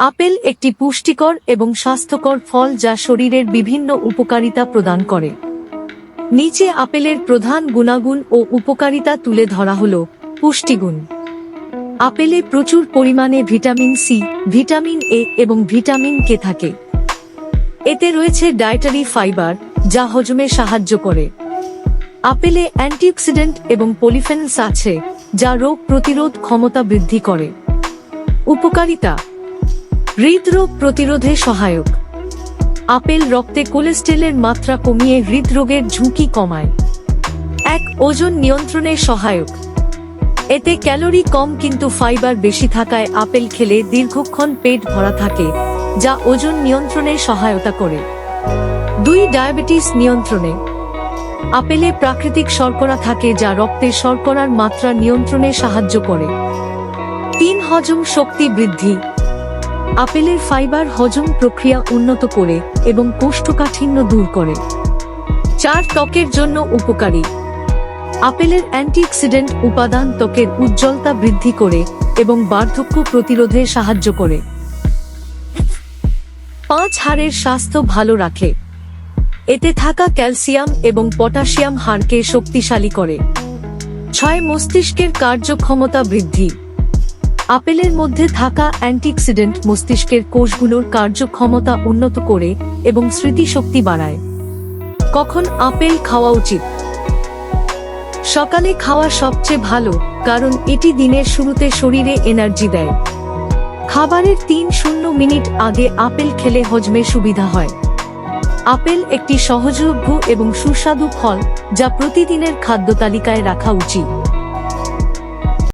Apple একটি পুষ্টিকর এবং স্বাস্থ্যকর ফল যা শরীরের বিভিন্ন উপকারিতা প্রদান করে। নিচে আপেলের প্রধান গুণাগুণ ও উপকারিতা তুলে ধরা হলো। পুষ্টিগুণ। আপেলে প্রচুর পরিমাণে ভিটামিন সি, ভিটামিন এ এবং ভিটামিন কে থাকে। এতে রয়েছে ডায়েটারি ফাইবার, যা হজমে সাহায্য করে। আপেলে অ্যান্টিঅক্সিডেন্ট এবং পলিফেনলস আছে, যা রোগ প্রতিরোধ ক্ষমতা বৃদ্ধি করে। উপকারিতা: হৃদরোগ প্রতিরোধে সহায়ক। আপেল রক্তে কোলেস্টেরলের মাত্রা কমিয়ে হৃদরোগের ঝুঁকি কমায়। ওজন নিয়ন্ত্রণে সহায়ক। এতে ক্যালোরি কম কিন্তু ফাইবার বেশি থাকায় আপেল খেলে দীর্ঘক্ষণ পেট ভরা থাকে, যা ওজন নিয়ন্ত্রণে সহায়তা করে। ডায়াবেটিস নিয়ন্ত্রণে। আপেলে প্রাকৃতিক শর্করা থাকে যা রক্তে শর্করার মাত্রা নিয়ন্ত্রণে সাহায্য করে। হজম শক্তি বৃদ্ধি। আপেলের ফাইবার হজম প্রক্রিয়া উন্নত করে এবং কোষ্ঠকাঠিন্য দূর করে। ত্বকের জন্য উপকারী। আপেলের অ্যান্টিঅক্সিডেন্ট উপাদান ত্বকের উজ্জ্বলতা বৃদ্ধি করে এবং বার্ধক্য প্রতিরোধে সাহায্য করে। হাড়ের স্বাস্থ্য ভালো রাখে। এতে থাকা ক্যালসিয়াম এবং পটাশিয়াম হাড়কে শক্তিশালী করে। মস্তিষ্কের কার্যক্ষমতা বৃদ্ধি। আপেলের মধ্যে থাকা অ্যান্টিঅক্সিডেন্ট মস্তিষ্কের কোষগুলোর কার্যক্ষমতা উন্নত করে এবং স্মৃতিশক্তি বাড়ায়। কখন আপেল খাওয়া উচিত? সকালে খাওয়া সবচেয়ে ভালো, কারণ এটি দিনের শুরুতে শরীরে এনার্জি দেয়। খাবারের ৩-০ মিনিট আগে আপেল খেলে হজমে সুবিধা হয়। আপেল একটি সহজলভ্য এবং সুস্বাদু ফল, যা প্রতিদিনের খাদ্য তালিকায় রাখা উচিত।